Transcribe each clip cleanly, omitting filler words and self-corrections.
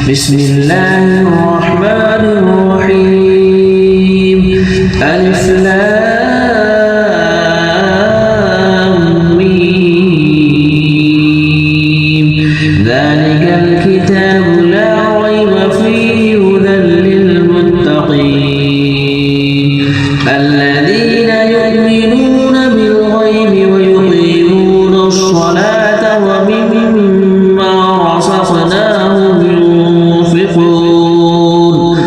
بسم الله الرحمن الرحيم ألف لام ميم ذلك الكتاب لا ريب فيه هدى للمتقين الذين يؤمنون بالغيب ويقيمون الصلاة ومما رزقناهم ينفقون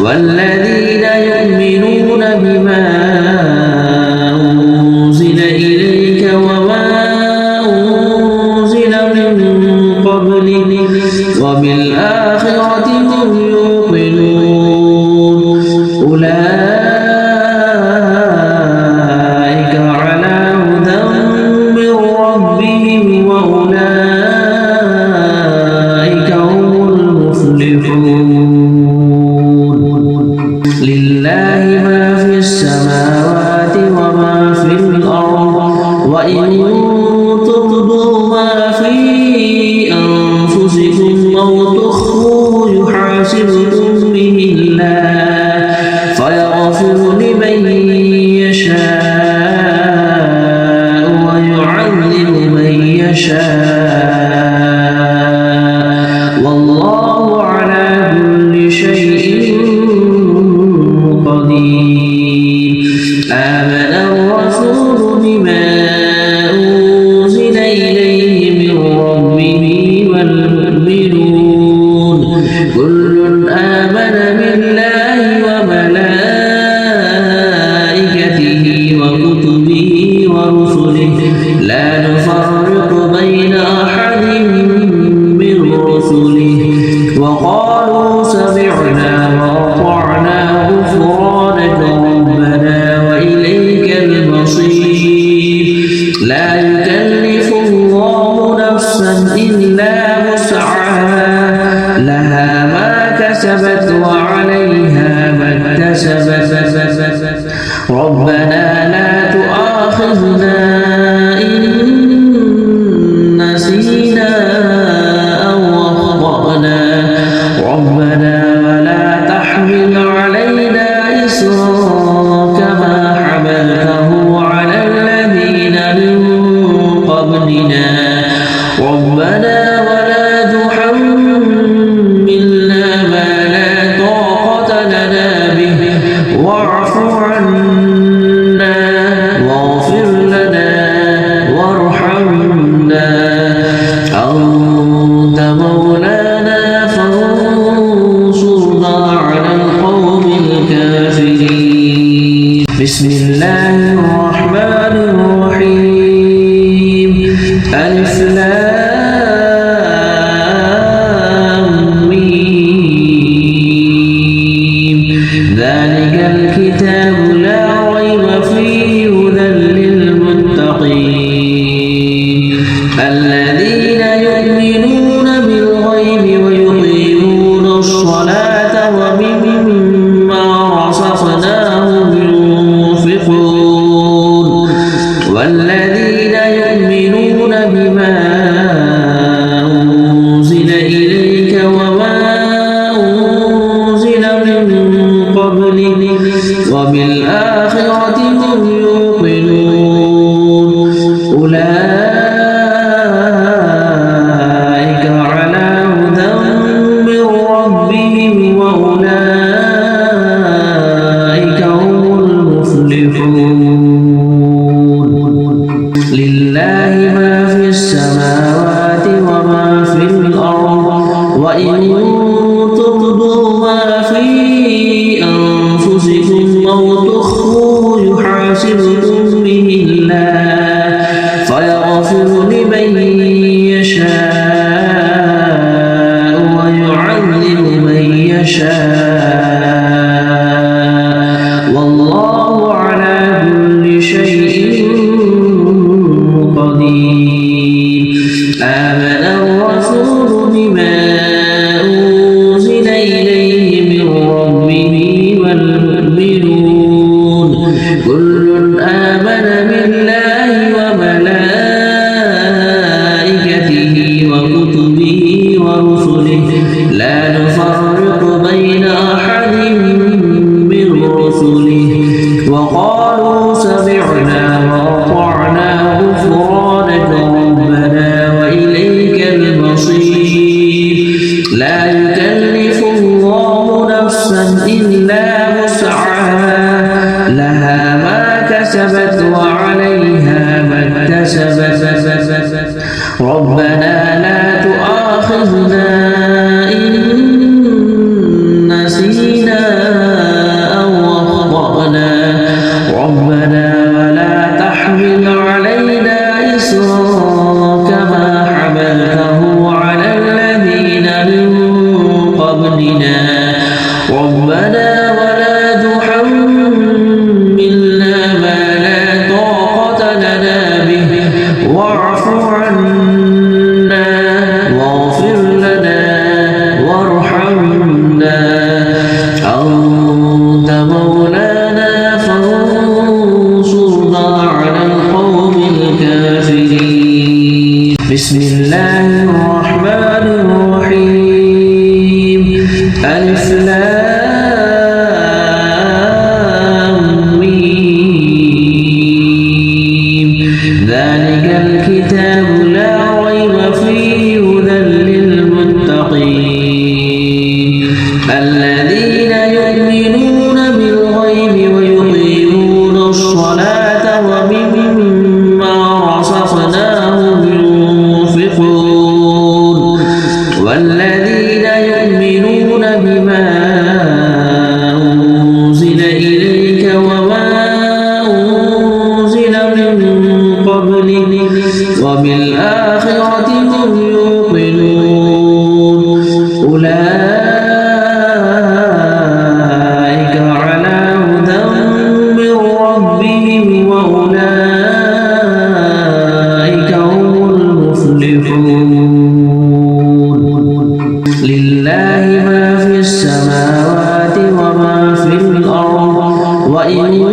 والذين يؤمنون بما أنزل إليك وما أنزل من قبلك وبالآخرة هم يوقنون أولئك على هدى من ربهم وأولئك هم المفلحون لله ما في السماوات وما في الأرض وإن تبدوا ما في أنفسكم أو تخفوه يحاسبكم به الله فيغفر لمن يشاء ويعذب من يشاء والله على كل شيء قدير آمن الرسول بما أنزل إليه من ربه والمؤمنون كل آمن بالله وملائكته وكتبه ورسله لا نفرق بين أحد من رسله وقالوا سمعنا وأطعنا غفرانك ربنا وإليك المصير لا يكلف الله نفسا إلا وسعها لها ما كسبت وعليها ما اكتسبت ربنا لا تؤاخذنا إن نسينا أو أخطأنا ربنا ولا تحمل علينا إصرا كما حملته على الذين من قبلنا ربنا ولا تحملنا ما لا طاقة لنا به واعف عنا واغفر لنا وارحمنا أنت مولانا فانصرنا على القوم الكافرين بسم الله الرحمن الرحيم ألف لام ميم ذلك الكتاب لا ريب فيه هدى للمتقين الذين يؤمنون بالغيب ويقيمون الصلاة ومما رزقناهم ينفقون والذين يؤمنون بما أنزل إليك وما أنزل من قبلك وبالآخرة هم يوقنون أولئك على هدى من ربهم وأولئك هم المفلحون لله ما في السماوات وما في الأرض وإن تبدوا ما في أنفسكم أو تخفوه يحاسبكم به الله فيغفر لمن يشاء ويعذب من يشاء والله على كل شيء قدير آمن الرسول بما أنزل إليه لا يكلف الله نفسا إلا وسعها لها ما كسبت وعليها ما اكتسبت ربنا لا تؤاخذنا إن نسينا أو أخطأنا ربنا ولا تحمل علينا إصرا كما حملته على الذين من قبلنا ربنا ولا تحملنا ما لا طاقة لنا به واعف عنا واغفر لنا وارحمنا أنت مولانا فانصرنا على القوم الكافرين بسم الله الرحمن الرحيم ألف لام ميم ذلك الكتاب لا ريب فيه هدى للمتقين الذين يؤمنون بالغيب ويقيمون الصلاة ومما رزقناهم ينفقون والذين يؤمنون بما أنزل إليك وما أنزل من قبلك وبالآخرة هم يوقنون أولئك على هدى من ربهم وأولئك هم المفلحون لله ما في السماوات وما في الأرض وإن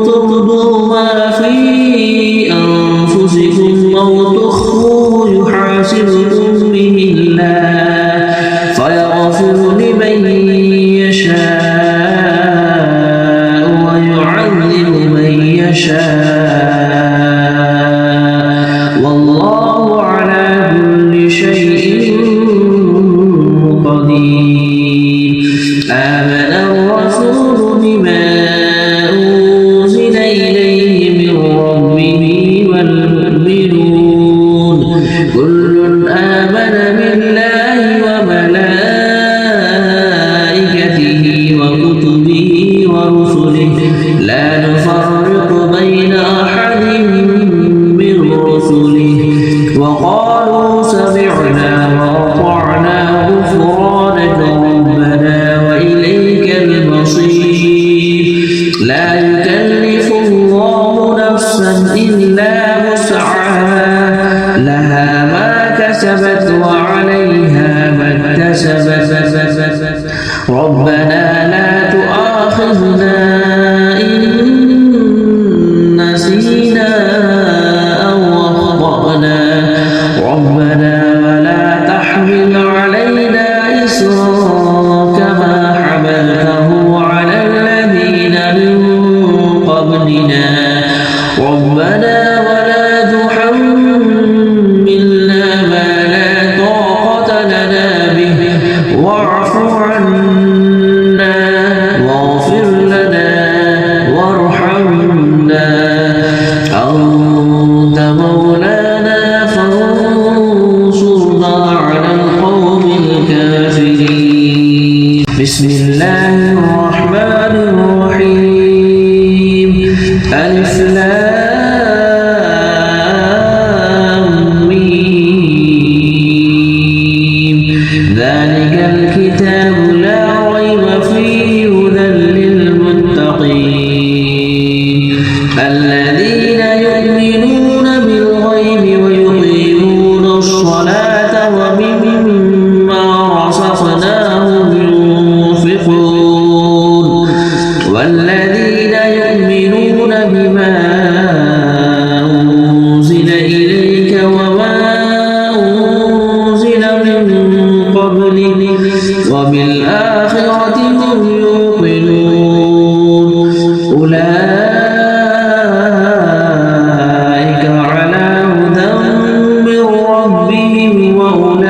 تبدوا ما في أنفسكم أو تخفوه يحاسبكم به الله فيغفر لمن يشاء ويعذب من يشاء والله على كل شيء قدير آمن الرسول بما أنزل إليه من ربه والمؤمنون كل آمن بالله وملائكته وكتبه ورسله لا نفرق بين أحد من رسله وقالوا سمعنا وأطعنا غفرانك ربنا وإليك المصير لا يكلف الله نفسا إلا وسعها لها ما كسبت وعليها ما اكتسبت ربنا لا تؤاخذنا إن نسينا أو أخطأنا ربنا ولا تحمل علينا إصرا كما حملته على الذين من قبلنا ربنا ولا تحملنا ما لا طاقة لنا به واعف عنا واغفر لنا وارحمنا أنت مولانا فانصرنا على القوم الكافرين بسم الله الرحمن الرحيم ألف لام ميم ذلك الكتاب لا ريب فيه هدى للمتقين الذين يؤمنون بالغيب ويقيمون الصلاة ومما رزقناهم ينفقون والذين يؤمنون بما أنزل إليك وما أنزل من قبلك وبالآخرة هم يوقنون أولئك على هدى من ربهم وأولئك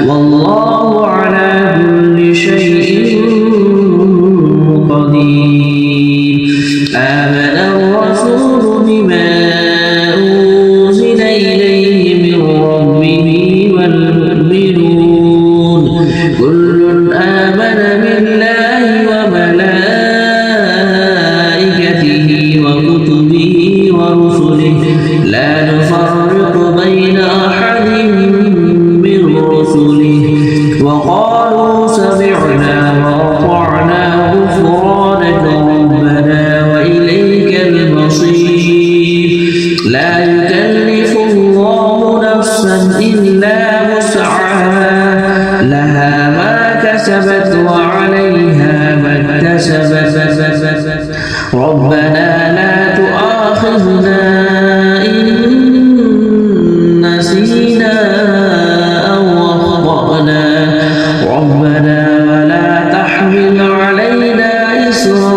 والله على كل شيء قدير آمن الرسول بما أنزل إليه من ربه والمؤمنون كل آمن بالله وملائكته وكتبه ورسله لا نفرق بين أحد من رسله وقالوا سمعنا وأطعنا غفرانك ربنا وإليك المصير لا يكلف الله نفسا إلا وسعها لها ما كسبت وعليها ما اكتسبت ربنا لا تؤاخذنا إن نسينا أو أخطأنا ربنا ولا تحمل علينا إصرا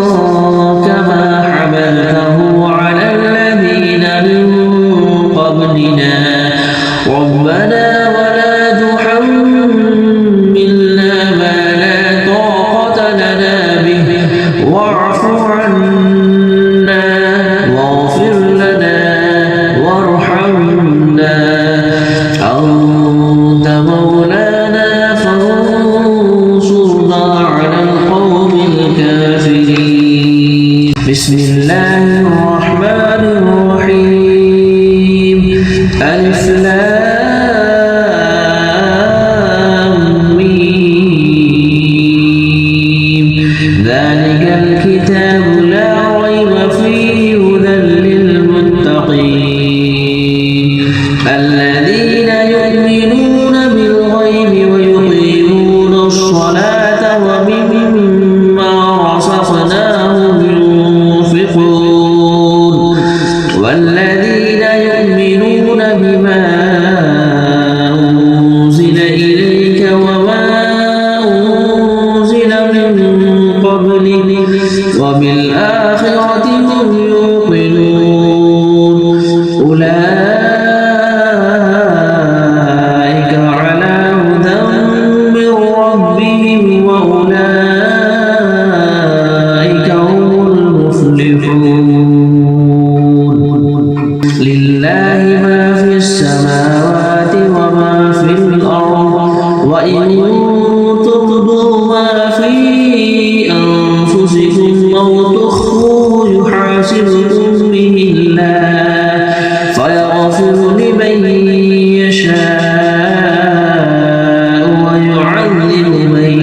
كما حملته على الذين من قبلنا ربنا ولا تحملنا ما لا طاقة لنا به واعف عنا واغفر لنا وارحمنا أنت مولانا فانصرنا على القوم الكافرين بسم الله الرحمن الرحيم ألف لام ميم ذلك الكتاب لا ريب فيه هدى للمتقين الذين يؤمنون بالغيب ويقيمون الصلاة ومما رزقناهم ينفقون والذين يؤمنون بما أنزل إليك وما أنزل من قبلك وبالآخرة هم يوقنون أولئك على هدى من ربهم وأولئك هم المفلحون لله ما في السماوات وما في الأرض وإن تبدوا ما في أنفسكم أو تخفوه يحاسبكم به الله فيغفر لمن يشاء ويعذب من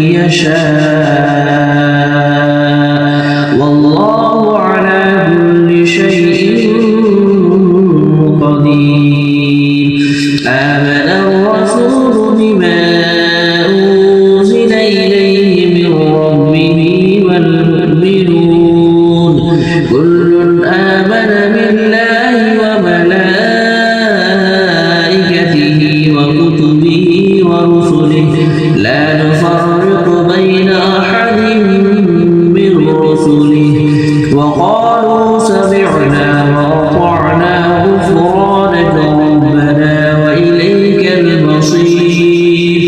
يشاء والله على كل شيء قدير آمن الرسول بما أنزل إليه من ربه والمؤمنون كل آمن بالله وملائكته وكتبه ورسله لا نفرق بين أحد من رسله وقالوا سمعنا وأطعنا غفرانك ربنا وإليك المصير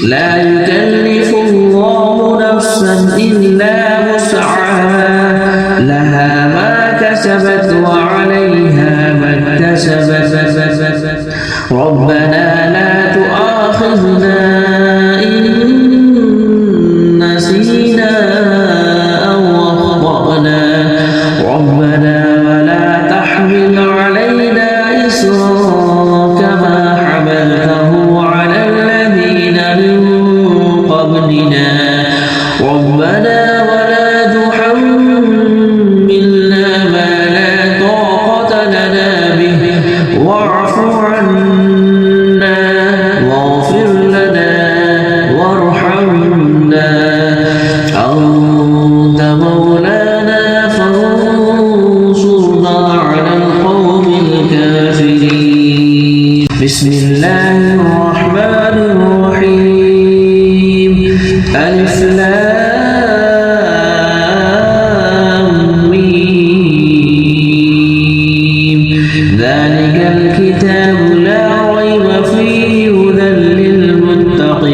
لا يكلف الله نفسا إلا وسعها لها ما كسبت وعليها ما اكتسبت ربنا لا تؤاخذنا إن نسينا أو أخطأنا ربنا ولا تحمل علينا إصرا كما حملته على الذين من قبلنا ربنا ولا تحملنا ما لا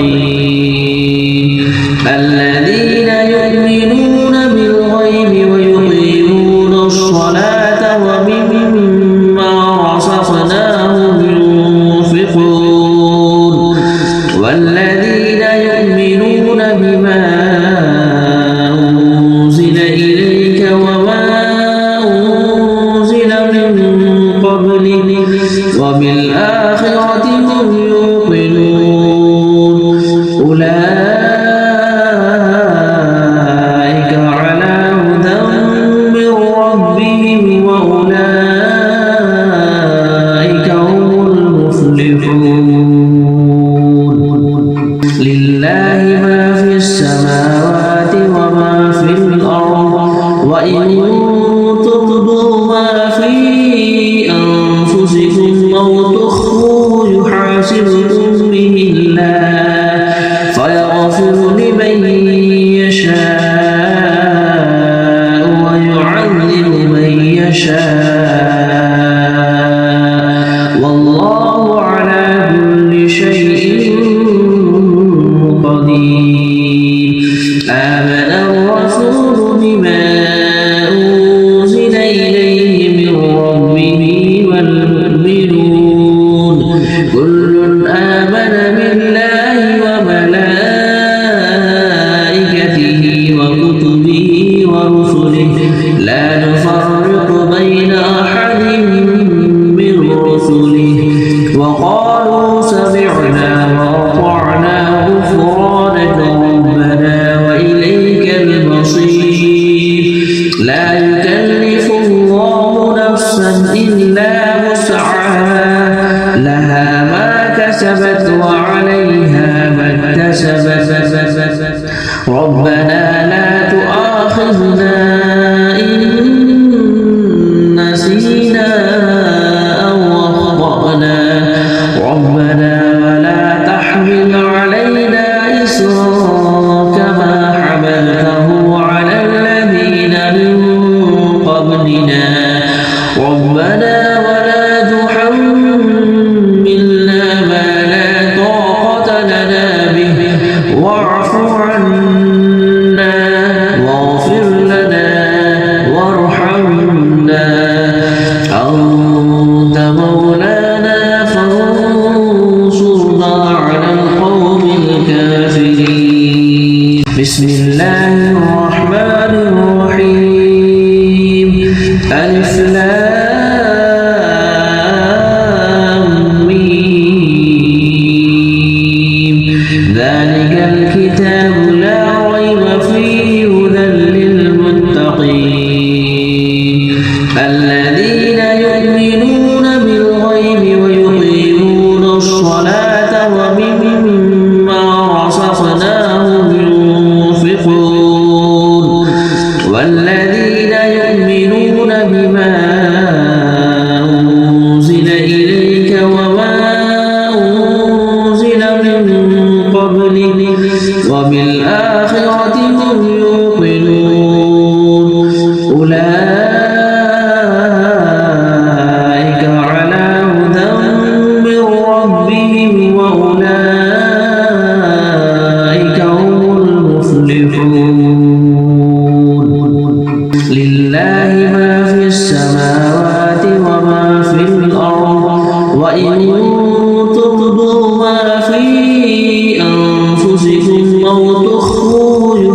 المتقين الذين يؤمنون بالغيب ويقيمون الصلاة ومما رزقناهم ينفقون والذين يؤمنون بما أنزل إليك وما أنزل من قبلك وبالآخرة هم يوقنون أولئك على هدى من ربهم وأولئك هم المفلحون لله ما في السماوات وما في الأرض وإن تبدوا ما في أنفسكم أو تخفوه يحاسبكم به الله فيغفر لمن يشاء ويعذب من يشاء والله على كل شيء قدير آمن الرسول بما أنزل إليه من ربه والمؤمنون كل آمن بالله وملائكته وكتبه ورسله لا نفرق بين أحد من رسله وقالوا سمعنا وأطعنا غفرانك ربنا وإليك المصير لا يكلف الله نفسا إلا وسعها لها ما كسبت وعليها ما اكتسبت ربنا لا تؤاخذنا إن نسينا أو أخطأنا ربنا ولا تحمل علينا إصرا كما حملته على الذين من قبلنا ربنا ولا تحملنا ما لا طاقة لنا به واعف عنا واغفر لنا وارحمنا أنت مولانا فانصرنا على القوم الكافرين بسم الله الرحمن الرحيم ألف لام ميم ذلك الكتاب لا ريب فيه هدى للمتقين الذين يؤمنون بالغيب ويقيمون الصلاة ومما رزقناهم ينفقون والذين يؤمنون بما أنزل إليك وما أنزل من قبلك وبالآخرة هم يوقنون أولئك على هدى من ربهم وأولئك هم المفلحون لله ما في السماوات وما في الأرض وإن تبدوا ما في أنفسكم أو تخفوه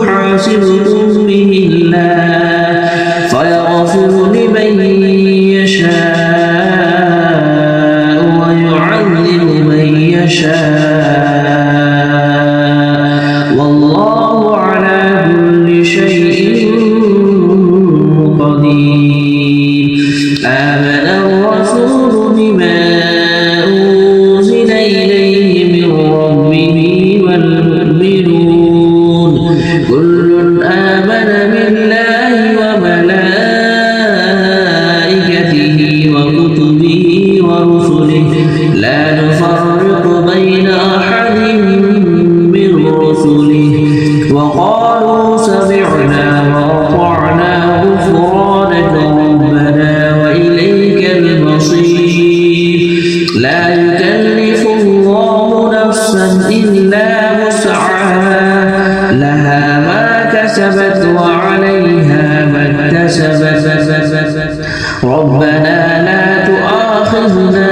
كسبت وعليها ما اكتسبت ربنا لا تؤاخذنا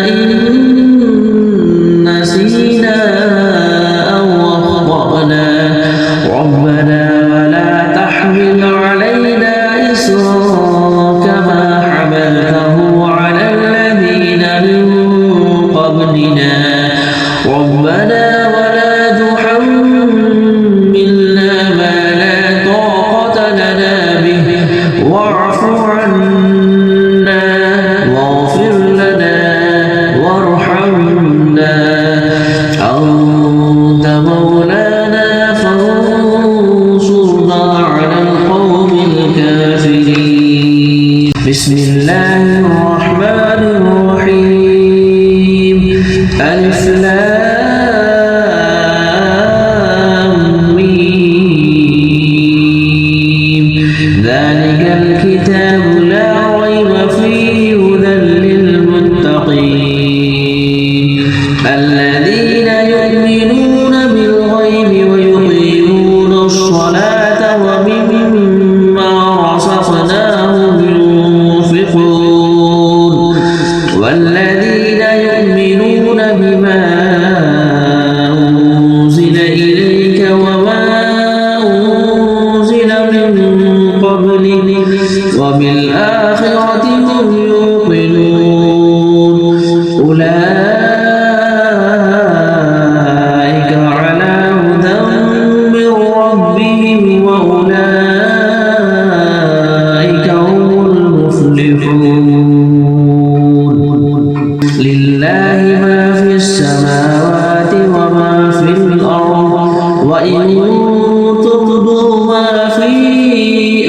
إن نسينا أو أخطأنا ربنا ولا تحمل علينا إصرا كما حملته على الذين من قبلنا ربنا ولا تحملنا ما لا طاقة لنا به واعف عنا واغفر لنا وارحمنا أنت مولانا فانصرنا على القوم الكافرين بسم الله الرحمن الرحيم ألف لام ميم ذلك الكتاب لا ريب فيه هدى للمتقين الذين يؤمنون بالغيب ويقيمون الصلاة ومما رزقناهم ينفقون والذين يؤمنون بما أنزل إليك وما أنزل من قبلك وبالآخرة هم يوقنون أولئك على هدى من ربهم وأولئك هم المفلحون لله ما في السماوات وما في الأرض وإن تبدوا ما في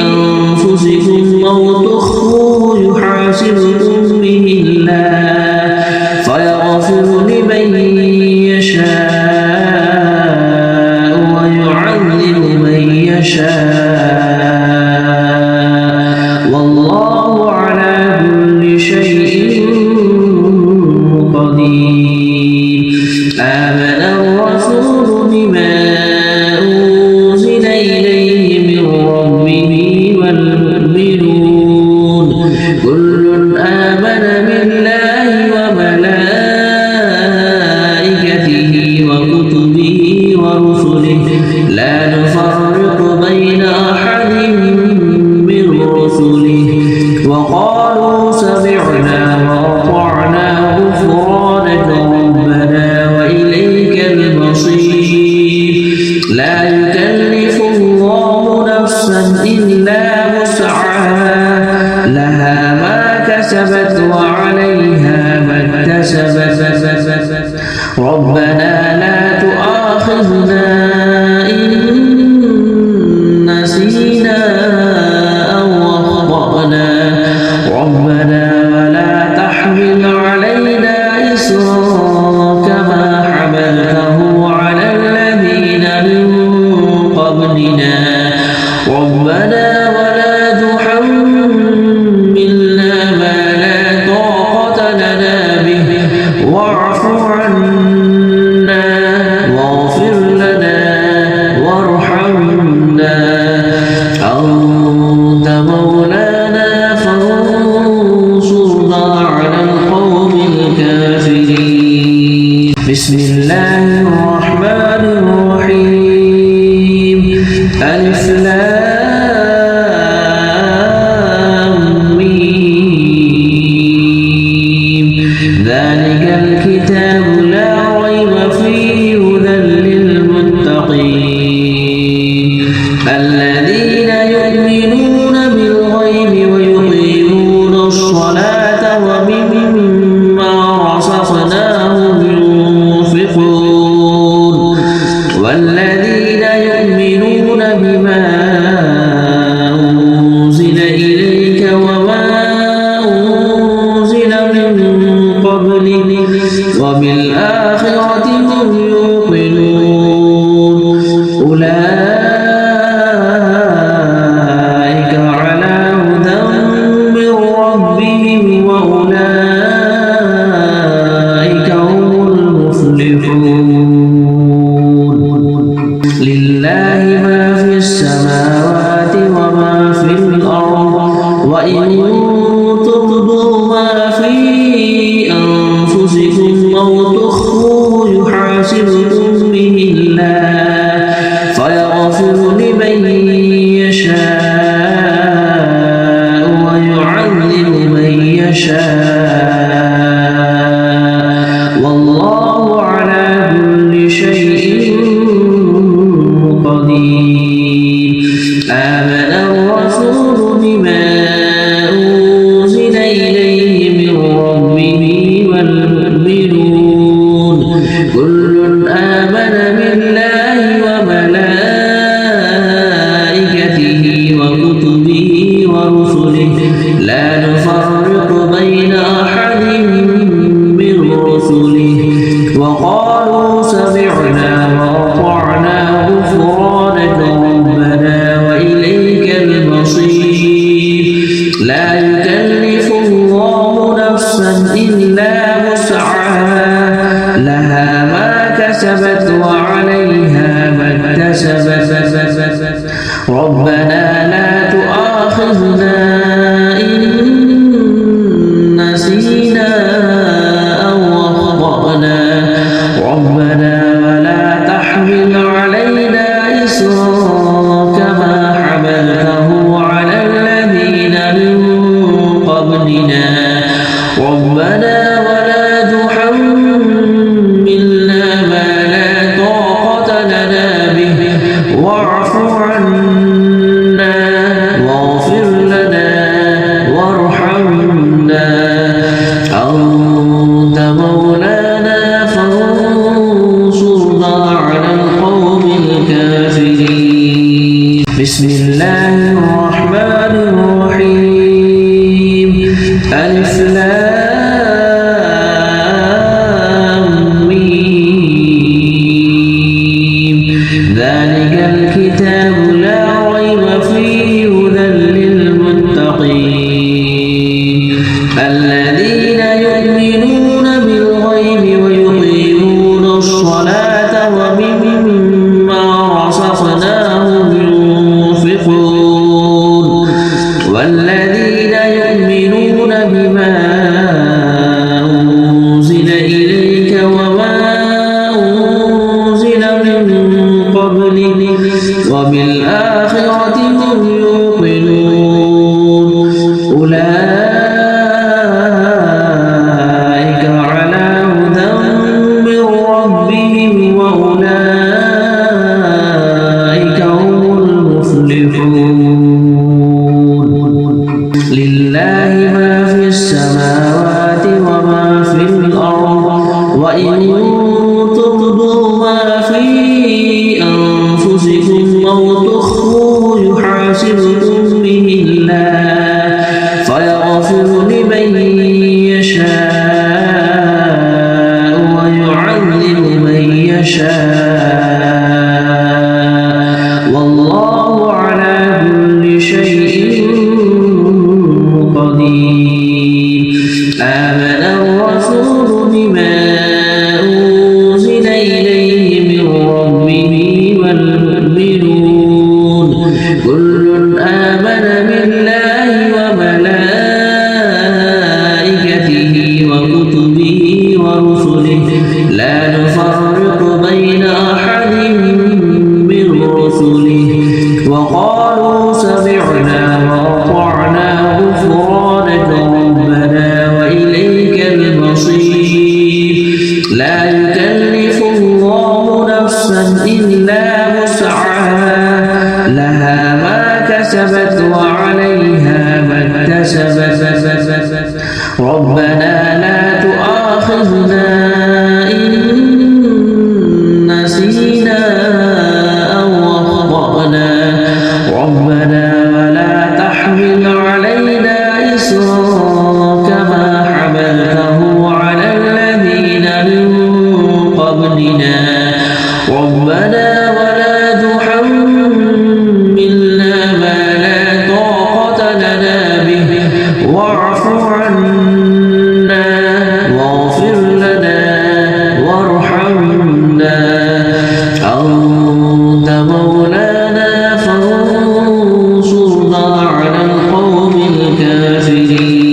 أنفسكم أو تخفوه يحاسبكم به الله فيغفر لمن يشاء ويعذب من يشاء والله على كل شيء قدير آمن الرسول بما أنزل إليه من ربه والمؤمنون كل آمن بالله وملائكته وكتبه ورسله لا نفرق بين أحد من رسله وقالوا سمعنا وأطعنا غفرانك ربنا وإليك المصير لا يكلف الله نفسا إلا وسعها لها ما كسبت وعليها ما اكتسبت ربنا لا تؤاخذنا إن ربنا لا تؤاخذنا إن نسينا أو أخطأنا ربنا ولا تحمل علينا إصرا كما حملته على الذين من قبلنا ربنا ولا تحملنا ما لا طاقة لنا به واعف عنا واغفر لنا وارحمنا أنت مولانا فانصرنا على القوم الكافرين. بسم الله الرحمن الرحيم. ألف لام ميم. ذلك الكتاب لا ريب فيه هدى للمتقين الذين يؤمنون بالغيب ويقيمون الصلاة ومما رزقناهم ينفقون والذين يؤمنون بما أنزل إليك وما أنزل من قبلك وبالآخرة هم يوقنون أولئك على هدى من ربهم وأولئك هم المفلحون. لله ما في السماوات وما في الأرض وإن تبدوا ما في أنفسكم أو تخفوه يحاسبكم به الله فيغفر لمن يشاء ويعذب من يشاء والله على كل شيء قدير. آمن الرسول بما أنزل إليه من ربه والمؤمنون كل آمن بالله وملائكته وكتبه ورسله لا نفرق بين أحد من رسله وقالوا سمعنا وأطعنا غفرانك ربنا وإليك المصير. لا يكلف الله نفسا إلا وسعها لها ما كسبت وعليها ما اكتسبت ربنا لا تؤاخذنا إن نسينا أو أخطأنا ربنا ولا تحمل علينا إصرا كما حملته على الذين من قبلنا ربنا ولا تحملنا ما لا طاقة لنا به واعف عنا واغفر لنا وارحمنا أنت مولانا فانصرنا على القوم الكافرين.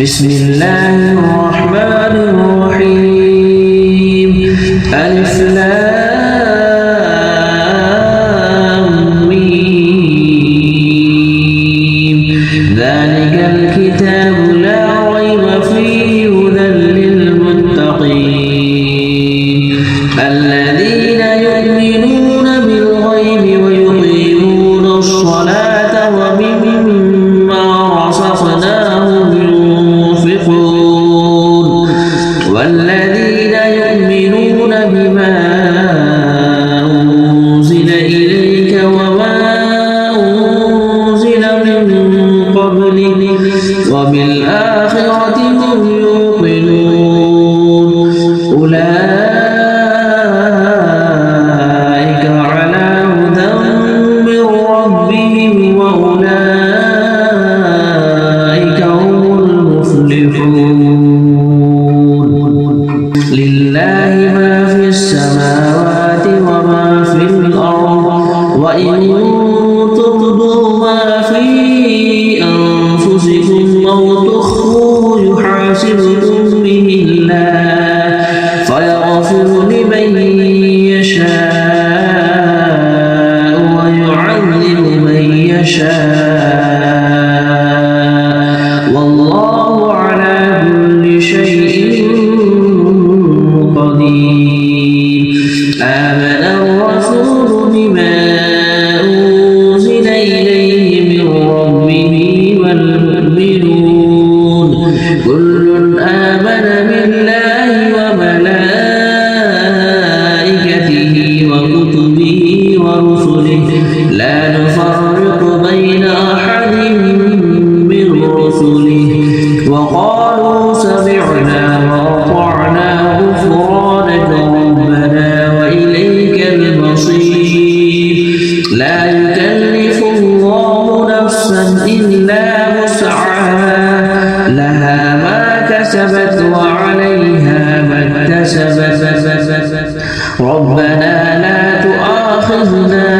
بسم الله الرحمن الرحيم. ألف لام ميم. ذلك الكتاب لا ريب فيه هدى للمتقين الذين يؤمنون بالغيب ويقيمون الصلاة ومما رزقناهم ينفقون آمن الرسول بما أنزل إليه من ربه والمؤمنون كل آمن بالله وملائكته وكتبه ورسله لا نفرق بين أحد من رسله وقالوا سمعنا وأطعنا غفرانك ربنا وإليك المصير لا يكلف الله نفسا إلا وسعها لها ما كسبت وعليها ما اكتسبت ربنا لا تؤاخذنا